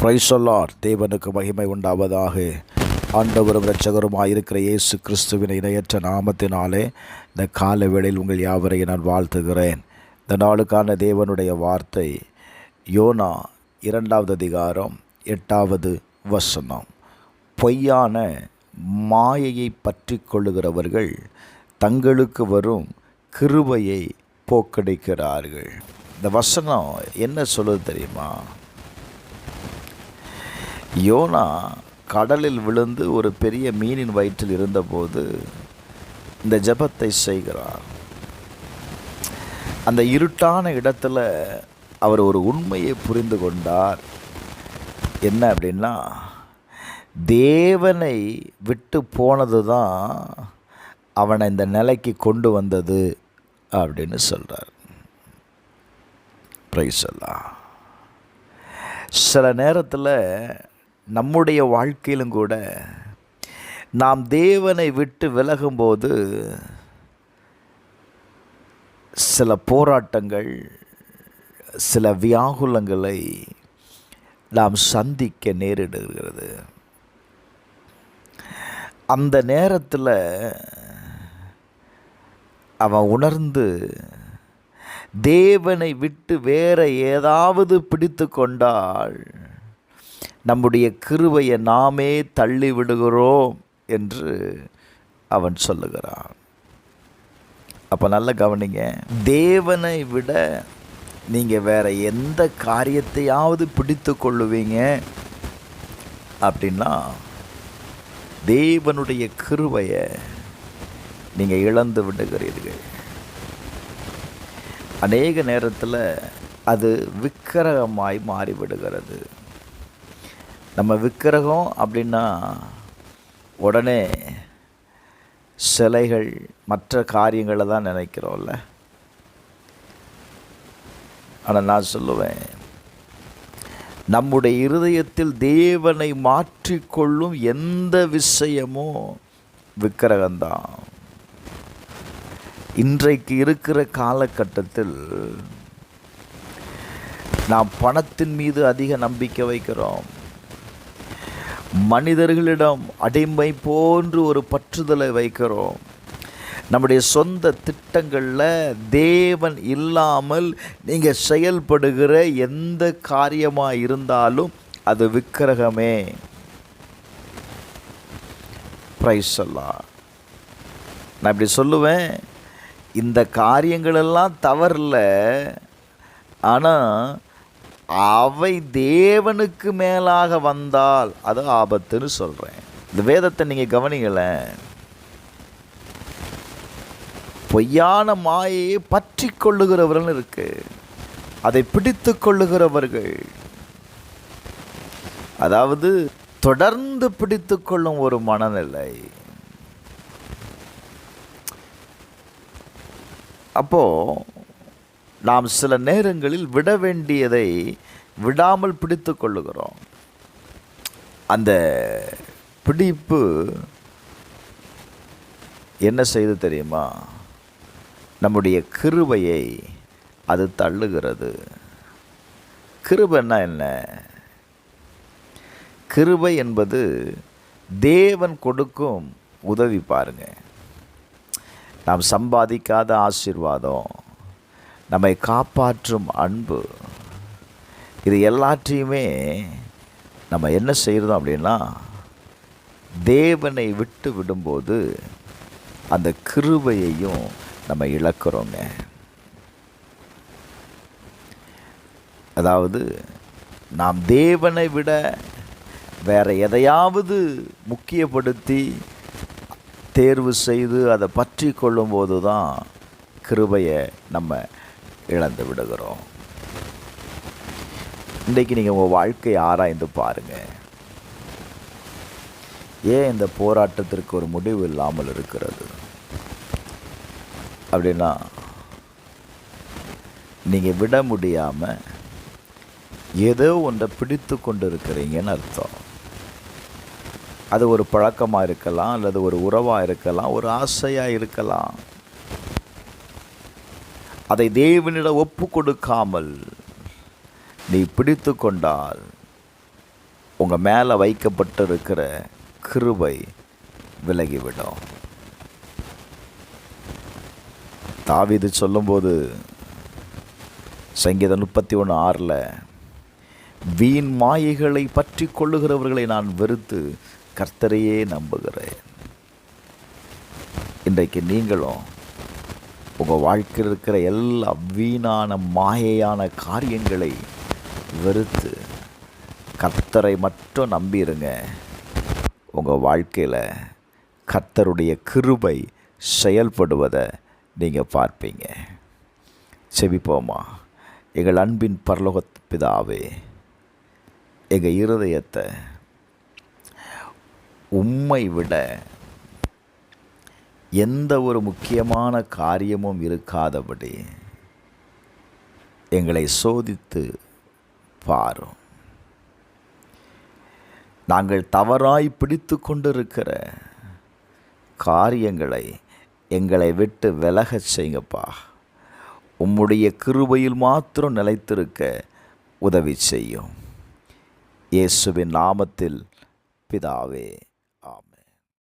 Praise the Lord. தேவனுக்கு மகிமை உண்டாவதாக. ஆண்டவரும் இரட்சகருமாக இருக்கிற இயேசு கிறிஸ்துவின் இணையற்ற நாமத்தினாலே இந்த கால வேளையில் உங்கள் யாவரையும் நான் வாழ்த்துகிறேன். இந்த நாளுக்கான தேவனுடைய வார்த்தை யோனா 2வது அதிகாரம் 8வது வசனம். பொய்யான மாயையை பற்றி கொள்ளுகிறவர்கள் தங்களுக்கு வரும் கிருபையை போக்கடிக்கிறார்கள். இந்த வசனம் என்ன சொல்லுது தெரியுமா? யோனா கடலில் விழுந்து ஒரு பெரிய மீனின் வயிற்றில் இருந்தபோது இந்த ஜெபத்தை செய்கிறார். அந்த இருட்டான இடத்துல அவர் ஒரு உண்மையை புரிந்து கொண்டார். என்ன அப்படின்னா, தேவனை விட்டு போனது தான் அவனை இந்த நிலைக்கு கொண்டு வந்தது அப்படின்னு சொல்கிறார். Praise the Lord. சில நேரத்தில் நம்முடைய வாழ்க்கையிலும் கூட நாம் தேவனை விட்டு விலகும்போது சில போராட்டங்கள், சில வியாகுலங்களை நாம் சந்திக்க நேரிடுகிறது. அந்த நேரத்தில் அவன் உணர்ந்து தேவனை விட்டு வேற ஏதாவது பிடித்து கொண்டால் நம்முடைய கிருபையை நாமே தள்ளி விடுகிறோம் என்று அவன் சொல்லுகிறான். அப்போ நல்ல கவனிங்க, தேவனை விட நீங்கள் வேற எந்த காரியத்தையாவது பிடித்து கொள்ளுவீங்க அப்படின்னா தேவனுடைய கிருபையை நீங்கள் இழந்து விடுகிறீர்கள். அநேக நேரத்தில் அது விக்கிரகமாய் மாறிவிடுகிறது. நம்ம விக்கிரகம் அப்படின்னா உடனே சிலைகள், மற்ற காரியங்களை தான் நினைக்கிறோம்ல. ஆனால் நான் சொல்லுவேன், நம்முடைய இருதயத்தில் தேவனை மாற்றிக்கொள்ளும் எந்த விஷயமும் விக்கிரகம்தான். இன்றைக்கு இருக்கிற காலகட்டத்தில் நாம் பணத்தின் மீது அதிக நம்பிக்கை வைக்கிறோம். மனிதர்களிடம் அடிமை போன்று ஒரு பற்றுதலை வைக்கிறோம். நம்முடைய சொந்த திட்டங்களில் தேவன் இல்லாமல் நீங்கள் செயல்படுகிற எந்த காரியமாக இருந்தாலும் அது விக்கிரகமே. Praise the Lord. நான் இப்படி சொல்லுவேன், இந்த காரியங்களெல்லாம் தவறில்ல, ஆனால் அவை தேவனுக்கு மேலாக வந்தால் அது ஆபத்துன்னு சொல்கிறேன். இந்த வேதத்தை நீங்கள் கவனிங்களேன். பொய்யான மாயையை பற்றி கொள்ளுகிறவர்கள் இருக்கு, அதை பிடித்து கொள்ளுகிறவர்கள், அதாவது தொடர்ந்து பிடித்து கொள்ளும் ஒரு மனநிலை. அப்போது நாம் சில நேரங்களில் விட வேண்டியதை விடாமல் பிடித்து கொள்ளுகிறோம். அந்த பிடிப்பு என்ன செய்து தெரியுமா? நம்முடைய கிருபையை அது தள்ளுகிறது. கிருபைன்னா என்ன? கிருபை என்பது தேவன் கொடுக்கும் உதவி. பாருங்க, நாம் சம்பாதிக்காத ஆசீர்வாதம், நம்மை காப்பாற்றும் அன்பு, இது எல்லாத்தையுமே நம்ம என்ன செய்கிறோம் அப்படின்னா, தேவனை விட்டு விடும்போது அந்த கிருபையையும் நம்ம இழக்கிறோங்க. அதாவது நாம் தேவனை விட வேற எதையாவது முக்கியப்படுத்தி தேர்வு செய்து அதை பற்றி கொள்ளும்போது தான் கிருபையை நம்ம இழந்து விடுகிறோம். இன்றைக்கு நீங்கள் உங்கள் வாழ்க்கையை ஆராய்ந்து பாருங்கள். ஏன் இந்த போராட்டத்திற்கு ஒரு முடிவு இல்லாமல் இருக்கிறது அப்படின்னா, நீங்கள் விட முடியாமல் ஏதோ ஒன்றை பிடித்து கொண்டு இருக்கிறீங்கன்னு அர்த்தம். அது ஒரு பழக்கமாக இருக்கலாம், அல்லது ஒரு உறவாக இருக்கலாம், ஒரு ஆசையாக இருக்கலாம். அதை தேவனிடம் ஒப்பு கொடுக்காமல் நீ பிடித்து கொண்டால் உங்கள் மேலே வைக்கப்பட்டிருக்கிற கிருபை விலகிவிடும். தாவீது சொல்லும்போது சங்கீதம் 31:6 வீண் மாயைகளை பற்றி கொள்ளுகிறவர்களை நான் வெறுத்து கர்த்தரையே நம்புகிறேன். இன்றைக்கு நீங்களும் உங்கள் வாழ்க்கையில் இருக்கிற எல்லா வீணான மாயையான காரியங்களை வெறுத்து கர்த்தரை மட்டும் நம்பிடுங்க. உங்கள் வாழ்க்கையில் கர்த்தருடைய கிருபை செயல்படுவதை நீங்கள் பார்ப்பீங்க. செபிப்போமா. எங்கள் அன்பின் பரலோக பிதாவே, எங்கள் இருதயத்தை உம்மை விட எந்த ஒரு முக்கியமான காரியமும் இருக்காதபடி எங்களை சோதித்து பாரும். நாங்கள் தவறாய் பிடித்து கொண்டிருக்கிற காரியங்களை எங்களை விட்டு விலகச் செய்யுங்கப்பா. உம்முடைய கிருபையில் மாத்திரம் நிலைத்திருக்க உதவி செய்யும். இயேசுவின் நாமத்தில் பிதாவே.